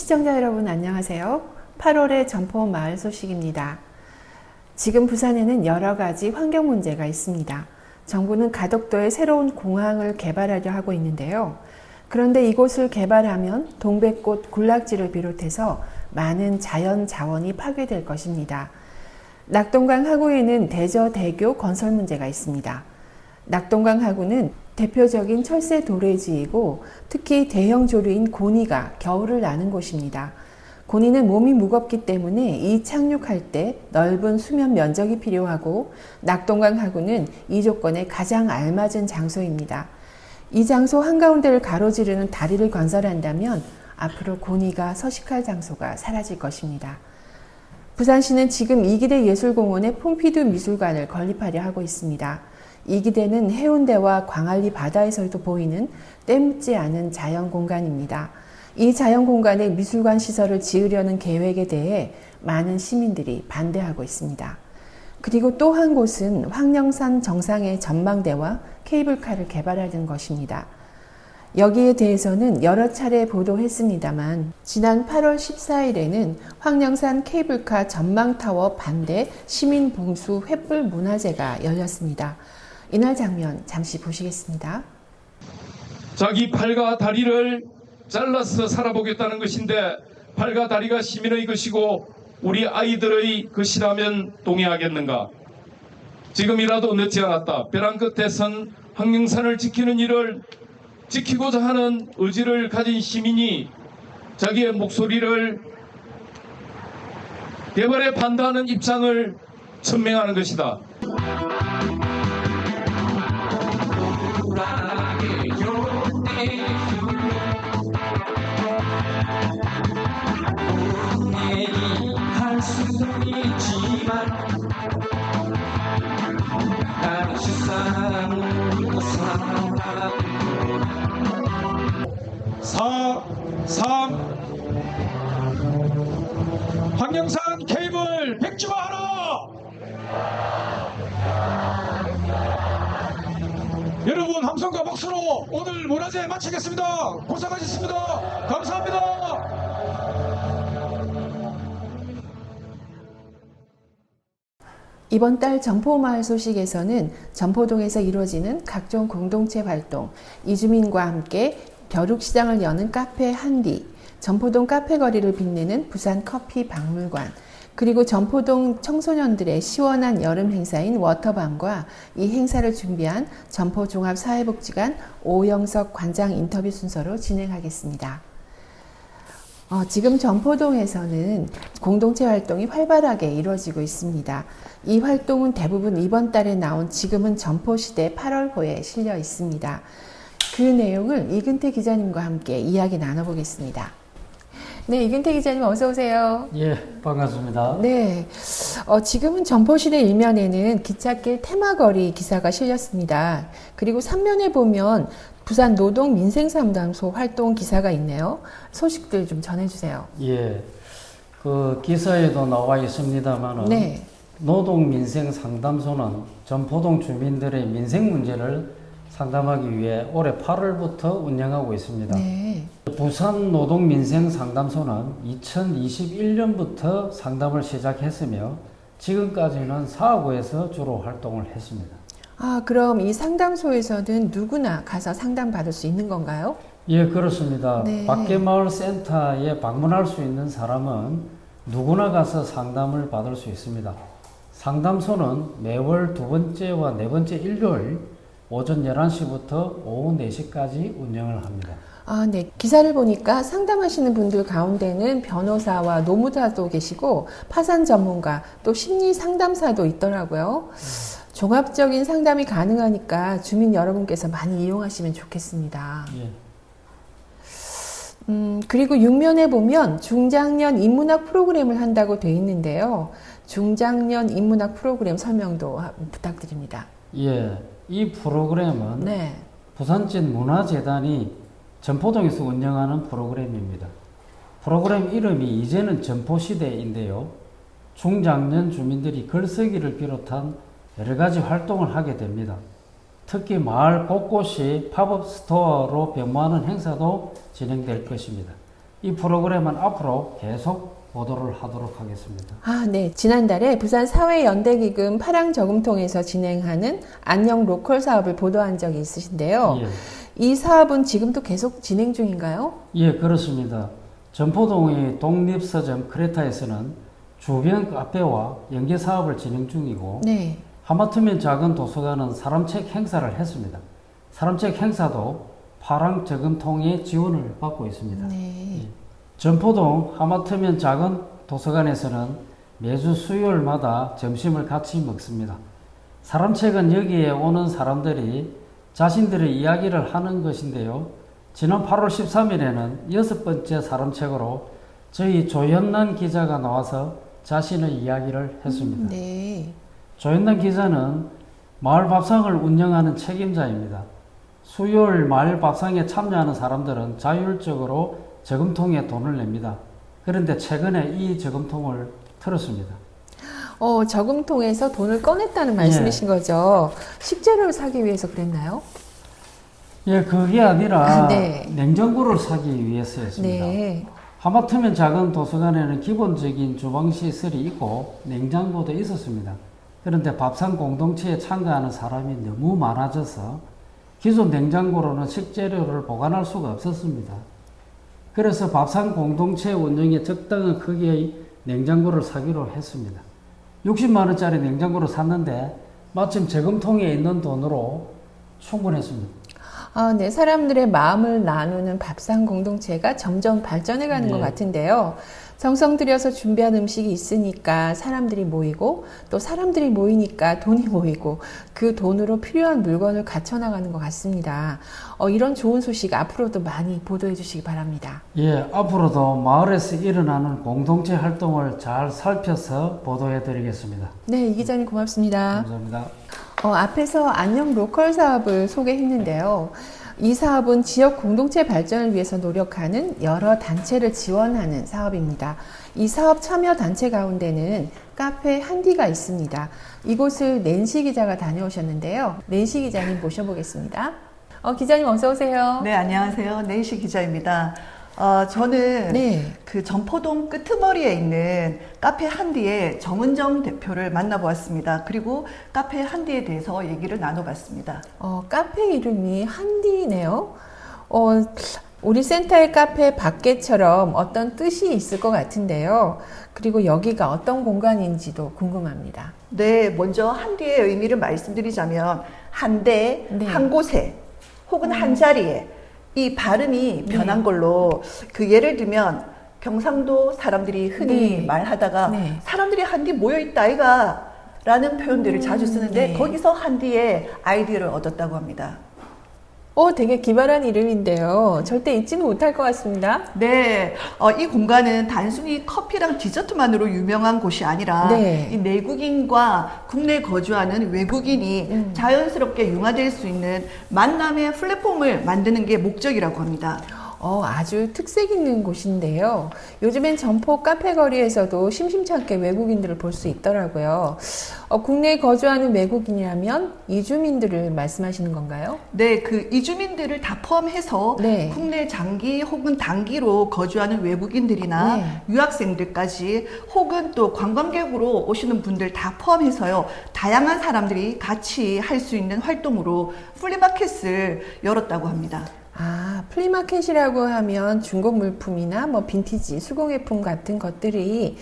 시청자 여러분 안녕하세요. 8월의 점포 마을 소식입니다. 지금 부산에는 여러 가지 환경 문제가 있습니다. 정부는 가덕도에 새로운 공항을 개발하려 하고 있는데요. 그런데 이곳을 개발하면 동백꽃 군락지를 비롯해서 많은 자연 자원이 파괴될 것입니다. 낙동강 하구에는 대저대교 건설 문제가 있습니다. 낙동강 하구는 대표적인 철새 도래지이고 특히 대형 조류인 고니가 겨울을 나는 곳입니다. 고니는 몸이 무겁기 때문에 이 착륙할 때 넓은 수면 면적이 필요하고 낙동강 하구는 이 조건에 가장 알맞은 장소입니다. 이 장소 한가운데를 가로지르는 다리를 건설한다면 앞으로 고니가 서식할 장소가 사라질 것입니다. 부산시는 지금 이기대 예술공원에 폼피두 미술관을 건립하려 하고 있습니다. 이기대는 해운대와 광안리 바다에서도 보이는 때묻지 않은 자연 공간입니다. 이 자연 공간에 미술관 시설을 지으려는 계획에 대해 많은 시민들이 반대하고 있습니다. 그리고 또 한 곳은 황령산 정상의 전망대와 케이블카를 개발하는 것입니다. 여기에 대해서는 여러 차례 보도했습니다만 지난 8월 14일에는 황령산 케이블카 전망타워 반대 시민봉수 횃불 문화제가 열렸습니다. 이날 장면 잠시 보시겠습니다. 자기 팔과 다리를 잘라서 살아보겠다는 것인데 팔과 다리가 시민의 것이고 우리 아이들의 것이라면 동의하겠는가? 지금이라도 늦지 않았다. 벼랑 끝에 선 황령산을 지키는 일을 지키고자 하는 의지를 가진 시민이 자기의 목소리를 개발에 반대하는 입장을 천명하는 것이다. 할 수는 있지만 당시 사랑으로 살아 4, 3 황령산 케이블 백지화하라! 여러분 함성과 박수로 오늘 문화제 마치겠습니다. 고생하셨습니다. 감사합니다. 이번 달 점포마을 소식에서는 점포동에서 이루어지는 각종 공동체 활동, 이주민과 함께 벼룩시장을 여는 카페 한디, 점포동 카페거리를 빛내는 부산 커피 박물관, 그리고 점포동 청소년들의 시원한 여름 행사인 워터밤과 이 행사를 준비한 점포종합사회복지관 오영석 관장 인터뷰 순서로 진행하겠습니다. 지금 점포동에서는 공동체 활동이 활발하게 이루어지고 있습니다. 이 활동은 대부분 이번 달에 나온 지금은 점포시대 8월호에 실려 있습니다. 그 내용을 이근태 기자님과 함께 이야기 나눠보겠습니다. 네, 이근태 기자님 어서 오세요. 예, 반갑습니다. 네, 지금은 점포시대 일면에는 기찻길 테마거리 기사가 실렸습니다. 그리고 3면에 보면 부산 노동민생상담소 활동 기사가 있네요. 소식들 좀 전해주세요. 예, 그 기사에도 나와 있습니다만은 네. 노동민생상담소는 점포동 주민들의 민생 문제를 상담하기 위해 올해 8월부터 운영하고 있습니다. 네. 부산 노동민생상담소는 2021년부터 상담을 시작했으며 지금까지는 사하구에서 주로 활동을 했습니다. 그럼 이 상담소에서는 누구나 가서 상담받을 수 있는 건가요? 예, 그렇습니다. 네. 밖에마을센터에 방문할 수 있는 사람은 누구나 가서 상담을 받을 수 있습니다. 상담소는 매월 두 번째와 네 번째 일요일 오전 11시부터 오후 4시까지 운영을 합니다. 네. 기사를 보니까 상담하시는 분들 가운데는 변호사와 노무사도 계시고 파산 전문가 또 심리 상담사도 있더라고요. 종합적인 상담이 가능하니까 주민 여러분께서 많이 이용하시면 좋겠습니다. 예. 그리고 6면에 보면 중장년 인문학 프로그램을 한다고 돼 있는데요. 중장년 인문학 프로그램 설명도 부탁드립니다. 예. 이 프로그램은 네. 부산진 문화재단이 점포동에서 운영하는 프로그램입니다. 프로그램 이름이 이제는 점포시대인데요. 중장년 주민들이 글쓰기를 비롯한 여러 가지 활동을 하게 됩니다. 특히 마을 곳곳이 팝업 스토어로 변모하는 행사도 진행될 것입니다. 이 프로그램은 앞으로 계속 보도를 하도록 하겠습니다. 아, 네. 지난달에 부산 사회연대기금 파랑저금통에서 진행하는 안녕 로컬 사업을 보도한 적이 있으신데요. 예. 이 사업은 지금도 계속 진행 중인가요? 예, 그렇습니다. 전포동의 독립서점 크레타에서는 주변 카페와 연계 사업을 진행 중이고 네. 하마터면 작은 도서관은 사람책 행사를 했습니다. 사람책 행사도 파랑저금통의 지원을 받고 있습니다. 네. 전포동 하마터면 작은 도서관에서는 매주 수요일마다 점심을 같이 먹습니다. 사람책은 여기에 오는 사람들이 자신들의 이야기를 하는 것인데요. 지난 8월 13일에는 6번째 사람책으로 저희 조현란 기자가 나와서 자신의 이야기를 했습니다. 네. 조현란 기자는 마을 밥상을 운영하는 책임자입니다. 수요일 마을 밥상에 참여하는 사람들은 자율적으로 저금통에 돈을 냅니다. 그런데 최근에 이 저금통을 틀었습니다. 저금통에서 돈을 꺼냈다는 말씀이신 거죠? 식재료를 사기 위해서 그랬나요? 예, 그게 아니라 네. 냉장고를 사기 위해서였습니다. 네. 하마터면 작은 도서관에는 기본적인 주방 시설이 있고 냉장고도 있었습니다. 그런데 밥상 공동체에 참가하는 사람이 너무 많아져서 기존 냉장고로는 식재료를 보관할 수가 없었습니다. 그래서 밥상 공동체 운영에 적당한 크기의 냉장고를 사기로 했습니다. 60만 원짜리 냉장고를 샀는데 마침 저금통에 있는 돈으로 충분했습니다. 아, 네. 사람들의 마음을 나누는 밥상 공동체가 점점 발전해가는 네. 것 같은데요. 정성 들여서 준비한 음식이 있으니까 사람들이 모이고 또 사람들이 모이니까 돈이 모이고 그 돈으로 필요한 물건을 갖춰나가는 것 같습니다. 이런 좋은 소식 앞으로도 많이 보도해 주시기 바랍니다. 예, 앞으로도 마을에서 일어나는 공동체 활동을 잘 살펴서 보도해 드리겠습니다. 네, 이 기자님 고맙습니다. 감사합니다. 앞에서 안녕 로컬 사업을 소개했는데요. 이 사업은 지역 공동체 발전을 위해서 노력하는 여러 단체를 지원하는 사업입니다. 이 사업 참여 단체 가운데는 카페 한디가 있습니다. 이곳을 낸시 기자가 다녀오셨는데요. 낸시 기자님 모셔보겠습니다. 기자님 어서 오세요. 네, 안녕하세요. 네이시 기자입니다. 저는 네. 그 전포동 끄트머리에 있는 카페 한디의 정은정 대표를 만나보았습니다. 그리고 카페 한디에 대해서 얘기를 나눠봤습니다. 카페 이름이 한디네요. 우리 센터의 카페 밖에처럼 어떤 뜻이 있을 것 같은데요. 그리고 여기가 어떤 공간인지도 궁금합니다. 네, 먼저 한디의 의미를 말씀드리자면 한데, 네. 한 곳에 혹은 한 자리에 이 발음이 변한 걸로 그 예를 들면 경상도 사람들이 흔히 네. 말하다가 네. 사람들이 한디 모여있다 아이가 라는 표현들을 자주 쓰는데 네. 거기서 한디의 아이디어를 얻었다고 합니다. 되게 기발한 이름인데요. 절대 잊지는 못할 것 같습니다. 네, 이 공간은 단순히 커피랑 디저트만으로 유명한 곳이 아니라 네. 이 내국인과 국내에 거주하는 외국인이 자연스럽게 융화될 수 있는 만남의 플랫폼을 만드는 게 목적이라고 합니다. 아주 특색 있는 곳인데요. 요즘엔 점포 카페 거리에서도 심심치 않게 외국인들을 볼 수 있더라고요. 국내에 거주하는 외국인이라면 이주민들을 말씀하시는 건가요? 네, 그 이주민들을 다 포함해서 네. 국내 장기 혹은 단기로 거주하는 외국인들이나 네. 유학생들까지 혹은 또 관광객으로 오시는 분들 다 포함해서요. 다양한 사람들이 같이 할 수 있는 활동으로 플리마켓을 열었다고 합니다. 플리마켓이라고 하면 중고 물품이나 빈티지, 수공예품 같은 것들이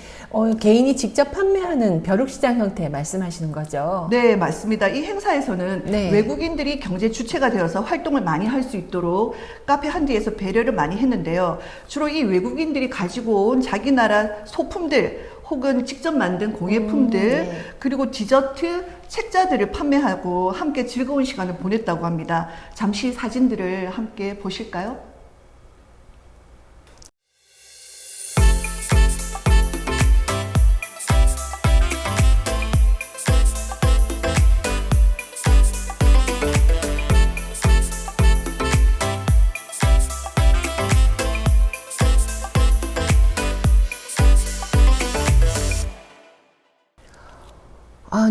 개인이 직접 판매하는 벼룩시장 형태 말씀하시는 거죠? 네, 맞습니다. 이 행사에서는 네. 외국인들이 경제 주체가 되어서 활동을 많이 할 수 있도록 카페 한디에서 배려를 많이 했는데요. 주로 이 외국인들이 가지고 온 자기 나라 소품들 혹은 직접 만든 공예품들 네. 그리고 디저트, 책자들을 판매하고 함께 즐거운 시간을 보냈다고 합니다. 잠시 사진들을 함께 보실까요?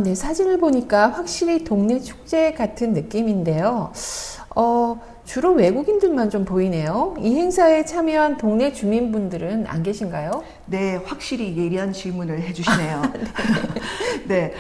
네, 사진을 보니까 확실히 동네 축제 같은 느낌인데요. 주로 외국인들만 좀 보이네요. 이 행사에 참여한 동네 주민분들은 안 계신가요? 네, 확실히 예리한 질문을 해주시네요. 네,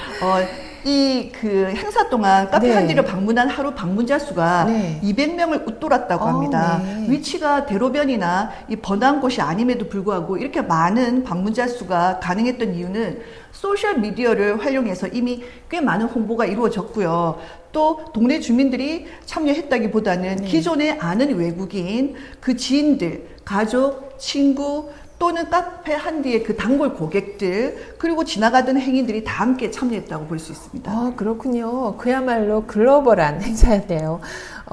이 그 행사 동안 카페 네. 한디를 방문한 하루 방문자 수가 네. 200명을 웃돌았다고 합니다. 네. 위치가 대로변이나 이 번화한 곳이 아님에도 불구하고 이렇게 많은 방문자 수가 가능했던 이유는 소셜 미디어를 활용해서 이미 꽤 많은 홍보가 이루어졌고요. 또 동네 주민들이 참여했다기보다는 기존에 아는 외국인, 그 지인들, 가족, 친구 또는 카페 한디의 그 단골 고객들 그리고 지나가던 행인들이 다 함께 참여했다고 볼 수 있습니다. 아, 그렇군요. 그야말로 글로벌한 행사였네요.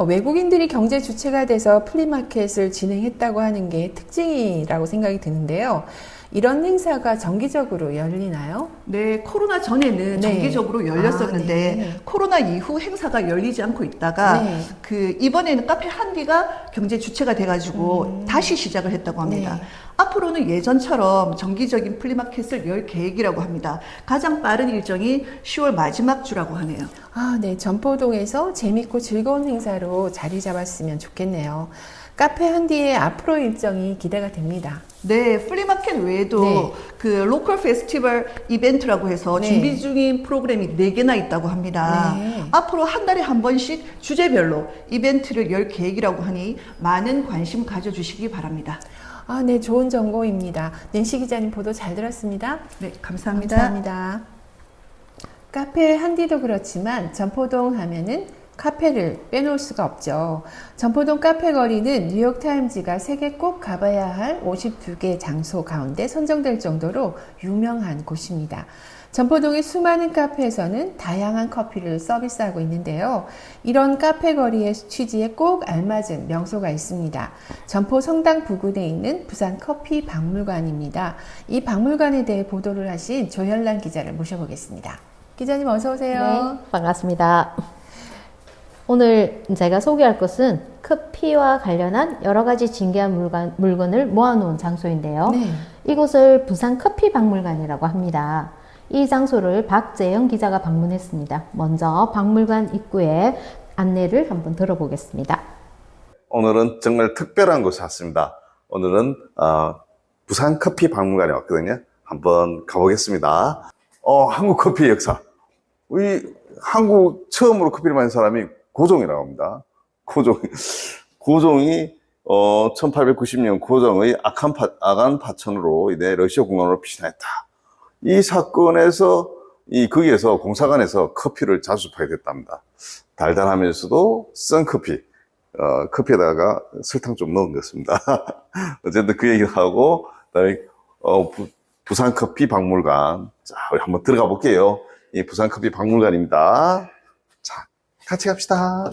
외국인들이 경제 주체가 돼서 플리마켓을 진행했다고 하는 게 특징이라고 생각이 드는데요. 이런 행사가 정기적으로 열리나요? 네, 코로나 전에는 네. 정기적으로 열렸었는데 아, 네. 코로나 이후 행사가 열리지 않고 있다가 네. 그 이번에는 카페 한디가 경제 주체가 돼가지고 다시 시작을 했다고 합니다. 네. 앞으로는 예전처럼 정기적인 플리마켓을 열 계획이라고 합니다. 가장 빠른 일정이 10월 마지막 주라고 하네요. 아, 네. 전포동에서 재밌고 즐거운 행사로 자리 잡았으면 좋겠네요. 카페 한디의 앞으로 일정이 기대가 됩니다. 네, 플리마켓 외에도 네. 그 로컬 페스티벌 이벤트라고 해서 네. 준비 중인 프로그램이 4개나 있다고 합니다. 네. 앞으로 한 달에 한 번씩 주제별로 이벤트를 열 계획이라고 하니 많은 관심 가져주시기 바랍니다. 아, 네. 좋은 정보입니다. 낸시 기자님 보도 잘 들었습니다. 네, 감사합니다. 감사합니다. 카페 한디도 그렇지만 전포동 하면은 카페를 빼놓을 수가 없죠. 전포동 카페 거리는 뉴욕타임즈가 세계 꼭 가봐야 할 52개 장소 가운데 선정될 정도로 유명한 곳입니다. 전포동의 수많은 카페에서는 다양한 커피를 서비스하고 있는데요. 이런 카페 거리의 취지에 꼭 알맞은 명소가 있습니다. 전포 성당 부근에 있는 부산 커피 박물관입니다. 이 박물관에 대해 보도를 하신 조현란 기자를 모셔보겠습니다. 기자님 어서 오세요. 네, 반갑습니다. 오늘 제가 소개할 것은 커피와 관련한 여러 가지 진귀한 물건을 모아놓은 장소인데요. 네. 이곳을 부산 커피 박물관이라고 합니다. 이 장소를 박재영 기자가 방문했습니다. 먼저 박물관 입구에 안내를 한번 들어보겠습니다. 오늘은 정말 특별한 곳에 왔습니다. 오늘은 부산 커피 박물관에 왔거든요. 한번 가보겠습니다. 한국 커피의 역사. 우리 한국 처음으로 커피를 마신 사람이 고종이라고 합니다. 고종이 1890년 고종의 아간 파천으로 이제 러시아 공항으로 피신했다. 이 사건에서 거기에서 공사관에서 커피를 자주 파게 됐답니다. 달달하면서도 쓴 커피, 커피에다가 설탕 좀 넣은 것입니다. 어쨌든 그 얘기를 하고 그다음에 부산 커피 박물관. 자, 우리 한번 들어가 볼게요. 이 부산 커피 박물관입니다. 자, 같이 갑시다.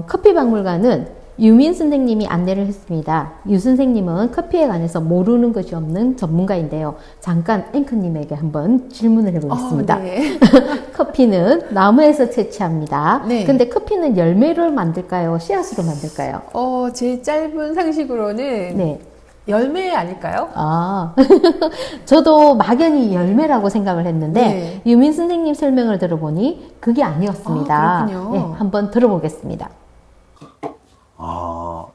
커피 박물관은 유민 선생님이 안내를 했습니다. 유 선생님은 커피에 관해서 모르는 것이 없는 전문가인데요. 잠깐 앵커님에게 한번 질문을 해보겠습니다. 네. 커피는 나무에서 채취합니다. 네. 근데 커피는 열매를 만들까요? 씨앗으로 만들까요? 제 짧은 상식으로는 네. 열매 아닐까요? 저도 막연히 열매라고 생각을 했는데 네. 유민 선생님 설명을 들어보니 그게 아니었습니다. 그렇군요. 네, 한번 들어보겠습니다.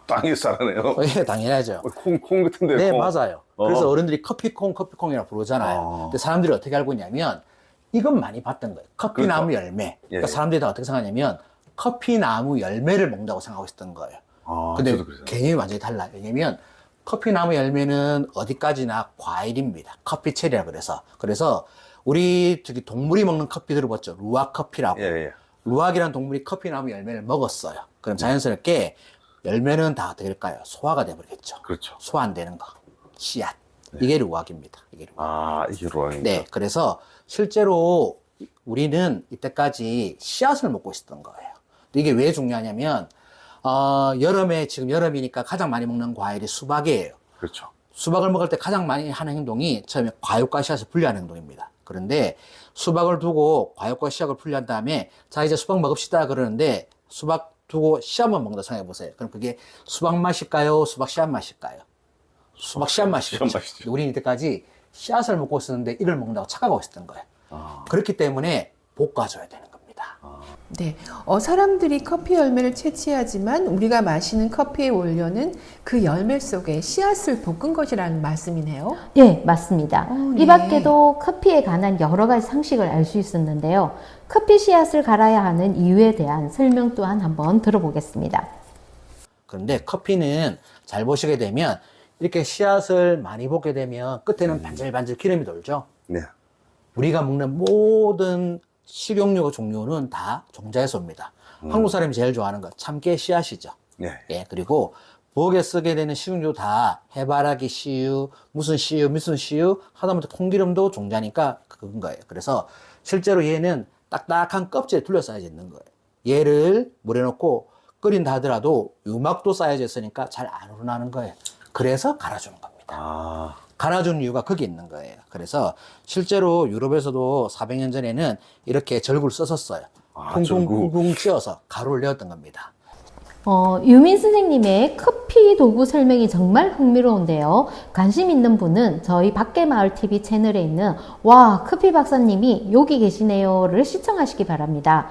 땅이 싸네요. 예, 당연하죠. 콩 같은데요. 네, 콩. 맞아요. 그래서 어른들이 커피콩이라고 부르잖아요. 근데 사람들이 어떻게 알고 있냐면 이건 많이 봤던 거예요. 커피나무 열매. 그러니까 예. 사람들이 다 어떻게 생각하냐면 커피나무 열매를 먹는다고 생각하고 있었던 거예요. 근데 저도 그래요. 개념이 완전히 달라요. 왜냐면 커피나무 열매는 어디까지나 과일입니다. 커피체리라 그래서 우리 저기 동물이 먹는 커피 들어봤죠? 루악 커피라고. 예. 루악이라는 동물이 커피나무 열매를 먹었어요. 그럼 자연스럽게 열매는 다 어떻게 될까요? 소화가 돼버리겠죠. 그렇죠. 소화 안 되는 거. 씨앗. 이게 루악입니다. 이게 루악. 이게 로왕이죠. 네. 그래서 실제로 우리는 이때까지 씨앗을 먹고 있었던 거예요. 근데 이게 왜 중요하냐면, 지금 여름이니까 가장 많이 먹는 과일이 수박이에요. 그렇죠. 수박을 먹을 때 가장 많이 하는 행동이 처음에 과육과 씨앗을 분리하는 행동입니다. 그런데 수박을 두고 과육과 씨앗을 분리한 다음에 자, 이제 수박 먹읍시다 그러는데 수박 두고 씨앗만 먹는다 생각해 보세요. 그럼 그게 수박 맛일까요? 수박 씨앗 맛일까요? 수박 씨앗 맛이죠. 씨앗 맛이죠. 우리는 이때까지 씨앗을 먹고 있었는데 이걸 먹는다고 착각하고 있었던 거예요. 그렇기 때문에 볶아줘야 되는 겁니다. 네. 사람들이 커피 열매를 채취하지만 우리가 마시는 커피의 원료는 그 열매 속에 씨앗을 볶은 것이라는 말씀이네요. 예, 맞습니다. 네. 이 밖에도 커피에 관한 여러 가지 상식을 알 수 있었는데요. 커피 씨앗을 갈아야 하는 이유에 대한 설명 또한 한번 들어보겠습니다. 그런데 커피는 잘 보시게 되면 이렇게 씨앗을 많이 볶게 되면 끝에는 반질반질 기름이 돌죠. 네. 우리가 먹는 모든 식용유 종류는 다 종자에서 옵니다. 한국 사람이 제일 좋아하는 거 참깨 씨앗이죠. 네. 예, 그리고 부엌에 쓰게 되는 식용유 다 해바라기 씨유, 무슨 씨유 하다못해 콩기름도 종자니까 그건 거예요. 그래서 실제로 얘는 딱딱한 껍질에 둘러싸여져 있는 거예요. 얘를 물에 넣고 끓인다 하더라도 유막도 쌓여져 있으니까 잘 안 우러나는 거예요. 그래서 갈아주는 겁니다. 아, 갈아주는 이유가 거기 있는 거예요. 그래서 실제로 유럽에서도 400년 전에는 이렇게 절구를 썼었어요. 쿵쿵쿵쿵 찧어서 가루를 내었던 겁니다. 유민 선생님의 커피 도구 설명이 정말 흥미로운데요. 관심 있는 분은 저희 밖에마을TV 채널에 있는 와 커피 박사님이 여기 계시네요를 시청하시기 바랍니다.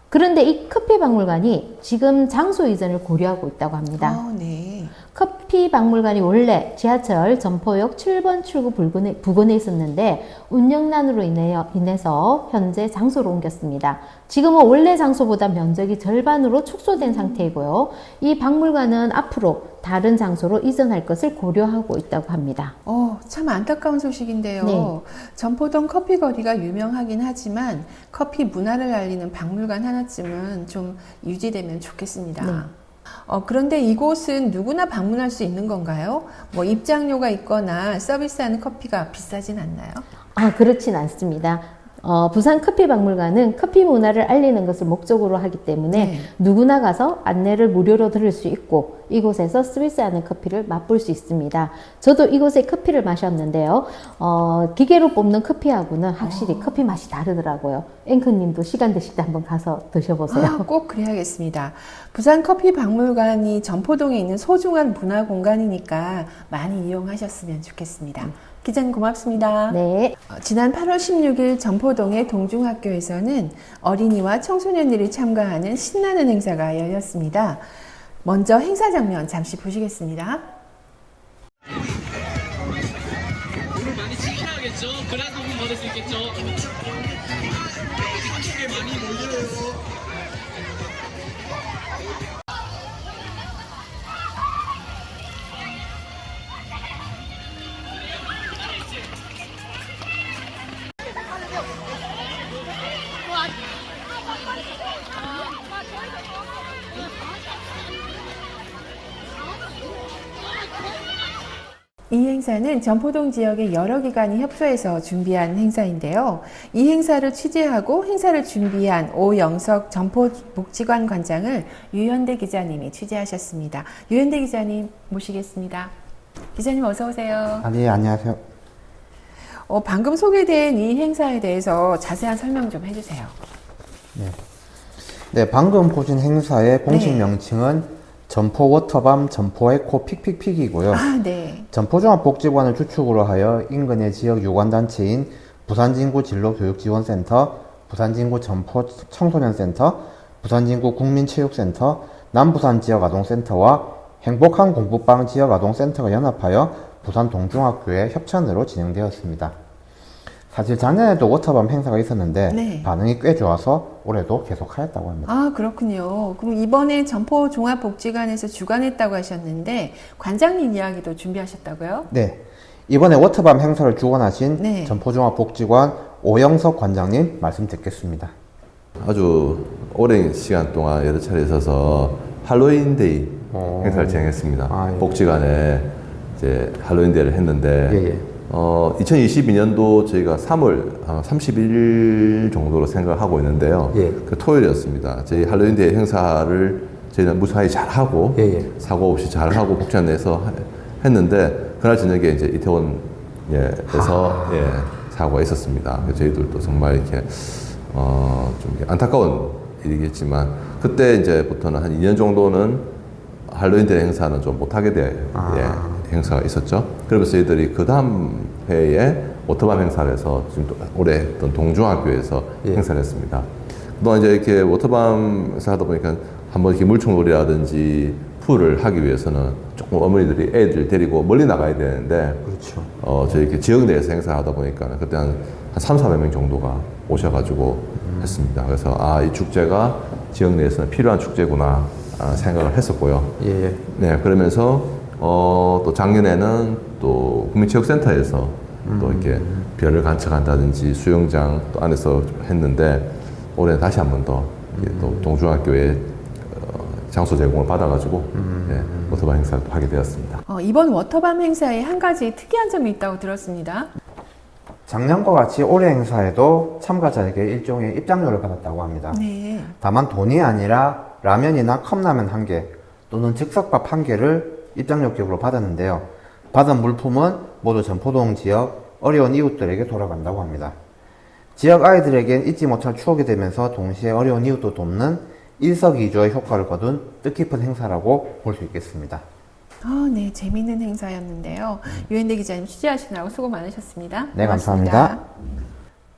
그런데 이 커피 박물관이 지금 장소 이전을 고려하고 있다고 합니다. 네. 커피 박물관이 원래 지하철 점포역 7번 출구 부근에 있었는데 운영난으로 인해서 현재 장소로 옮겼습니다. 지금은 원래 장소보다 면적이 절반으로 축소된 상태이고요. 이 박물관은 앞으로 다른 장소로 이전할 것을 고려하고 있다고 합니다. 참 안타까운 소식인데요. 네. 점포동 커피 거리가 유명하긴 하지만 커피 문화를 알리는 박물관 하나쯤은 좀 유지되면 좋겠습니다. 네. 그런데 이곳은 누구나 방문할 수 있는 건가요? 뭐 입장료가 있거나 서비스하는 커피가 비싸진 않나요? 그렇진 않습니다. 부산 커피 박물관은 커피 문화를 알리는 것을 목적으로 하기 때문에 네. 누구나 가서 안내를 무료로 들을 수 있고 이곳에서 서비스하는 커피를 맛볼 수 있습니다. 저도 이곳에 커피를 마셨는데요. 기계로 뽑는 커피하고는 확실히 커피 맛이 다르더라고요. 앵커님도 시간 되실 때 한번 가서 드셔보세요. 꼭 그래야겠습니다. 부산 커피 박물관이 점포동에 있는 소중한 문화 공간이니까 많이 이용하셨으면 좋겠습니다. 기자님 고맙습니다. 네. 지난 8월 16일 점포동의 동중학교에서는 어린이와 청소년들이 참가하는 신나는 행사가 열렸습니다. 먼저 행사 장면 잠시 보시겠습니다. 오늘 많이 칭찬하겠죠? 그래야 도움 받을 수 있겠죠? 많이 몰려요. 이 행사는 점포동 지역의 여러 기관이 협조해서 준비한 행사인데요. 이 행사를 취재하고 행사를 준비한 오영석 점포복지관 관장을 유현대 기자님이 취재하셨습니다. 유현대 기자님 모시겠습니다. 기자님 어서 오세요. 네, 안녕하세요. 방금 소개된 이 행사에 대해서 자세한 설명 좀 해주세요. 네, 방금 보신 행사의 공식 네. 명칭은 점포 워터밤 점포 에코 픽픽픽이고요. 네. 점포종합복지관을 주축으로 하여 인근의 지역 유관단체인 부산진구 진로교육지원센터, 부산진구 점포 청소년센터, 부산진구 국민체육센터, 남부산 지역아동센터와 행복한 공부방 지역아동센터가 연합하여 부산 동중학교의 협찬으로 진행되었습니다. 사실 작년에도 워터밤 행사가 있었는데 네. 반응이 꽤 좋아서 올해도 계속하였다고 합니다. 그렇군요. 그럼 이번에 점포종합복지관에서 주관했다고 하셨는데 관장님 이야기도 준비하셨다고요? 네, 이번에 워터밤 행사를 주관하신 네. 점포종합복지관 오영석 관장님 말씀 듣겠습니다. 아주 오랜 시간 동안 여러 차례 있어서 할로윈데이 행사를 진행했습니다. 예. 복지관에 이제 할로윈데이를 했는데 예. 2022년도 저희가 3월 31일 정도로 생각을 하고 있는데요. 예. 그 토요일이었습니다. 저희 할로윈데이 행사를 저희는 무사히 잘 하고 사고 없이 잘 하고 복지관 내에서 했는데 그날 저녁에 이제 이태원에서 사고가 있었습니다. 그래서 저희들도 정말 이렇게 좀 안타까운 일이겠지만 그때 이제부터는 한 2년 정도는 할로윈데이 행사는 좀 못하게 될 행사가 있었죠. 그러면서 저희들이 그 다음 해에 워터밤 행사를 해서 지금 올해 했던 동중학교에서 행사를 했습니다. 또 이제 이렇게 워터밤에서 하다 보니까 한번 이렇게 물총놀이라든지 풀을 하기 위해서는 조금 어머니들이 애들 데리고 멀리 나가야 되는데, 그렇죠. 저희 이렇게 지역 내에서 행사하다 보니까 그때 한 300~400명 정도가 오셔가지고 했습니다. 그래서 이 축제가 지역 내에서는 필요한 축제구나 생각을 했었고요. 예. 네, 그러면서 또 작년에는 또 국민체육센터에서 또 이렇게 별을 관측한다든지 수영장 또 안에서 했는데, 올해 다시 한 번 더 또 동중학교에 장소 제공을 받아가지고 워터밤 행사를 하게 되었습니다. 이번 워터밤 행사에 한 가지 특이한 점이 있다고 들었습니다. 작년과 같이 올해 행사에도 참가자에게 일종의 입장료를 받았다고 합니다. 네. 다만 돈이 아니라 라면이나 컵라면 1개 또는 즉석밥 1개를 입장료 격으로 받았는데요. 받은 물품은 모두 전포동 지역 어려운 이웃들에게 돌아간다고 합니다. 지역 아이들에겐 잊지 못할 추억이 되면서 동시에 어려운 이웃도 돕는 일석이조의 효과를 거둔 뜻깊은 행사라고 볼 수 있겠습니다. 네, 재미있는 행사였는데요. 유현대 기자님 취재하시느라고 수고 많으셨습니다. 네, 고맙습니다. 감사합니다.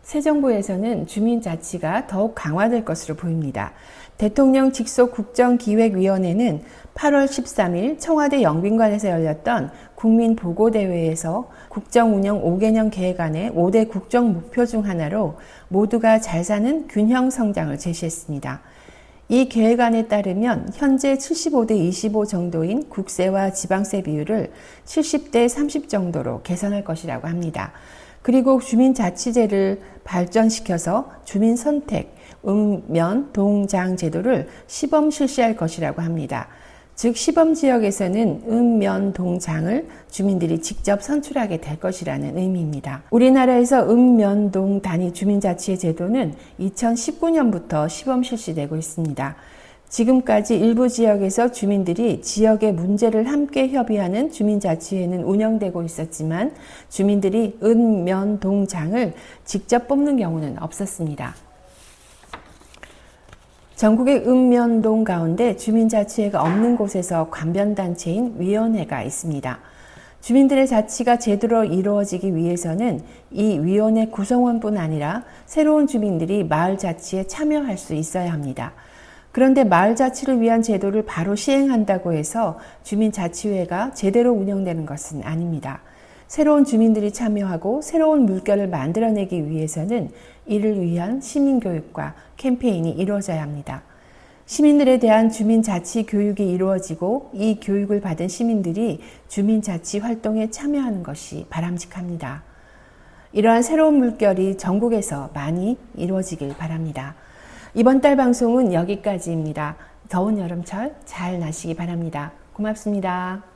새 정부에서는 주민자치가 더욱 강화될 것으로 보입니다. 대통령 직속 국정기획위원회는 8월 13일 청와대 영빈관에서 열렸던 국민보고대회에서 국정운영 5개년 계획안의 5대 국정 목표 중 하나로 모두가 잘 사는 균형 성장을 제시했습니다. 이 계획안에 따르면 현재 75대 25 정도인 국세와 지방세 비율을 70대 30 정도로 개선할 것이라고 합니다. 그리고 주민자치제를 발전시켜서 주민선택, 면, 동, 장 제도를 시범 실시할 것이라고 합니다. 즉 시범지역에서는 면, 동, 장을 주민들이 직접 선출하게 될 것이라는 의미입니다. 우리나라에서 면, 동 단위 주민자치의 제도는 2019년부터 시범 실시되고 있습니다. 지금까지 일부 지역에서 주민들이 지역의 문제를 함께 협의하는 주민자치회는 운영되고 있었지만 주민들이 면, 동, 장을 직접 뽑는 경우는 없었습니다. 전국의 면, 동 가운데 주민자치회가 없는 곳에서 관변단체인 위원회가 있습니다. 주민들의 자치가 제대로 이루어지기 위해서는 이 위원회 구성원뿐 아니라 새로운 주민들이 마을 자치에 참여할 수 있어야 합니다. 그런데 마을 자치를 위한 제도를 바로 시행한다고 해서 주민자치회가 제대로 운영되는 것은 아닙니다. 새로운 주민들이 참여하고 새로운 물결을 만들어내기 위해서는 이를 위한 시민교육과 캠페인이 이루어져야 합니다. 시민들에 대한 주민자치 교육이 이루어지고 이 교육을 받은 시민들이 주민자치 활동에 참여하는 것이 바람직합니다. 이러한 새로운 물결이 전국에서 많이 이루어지길 바랍니다. 이번 달 방송은 여기까지입니다. 더운 여름철 잘 나시기 바랍니다. 고맙습니다.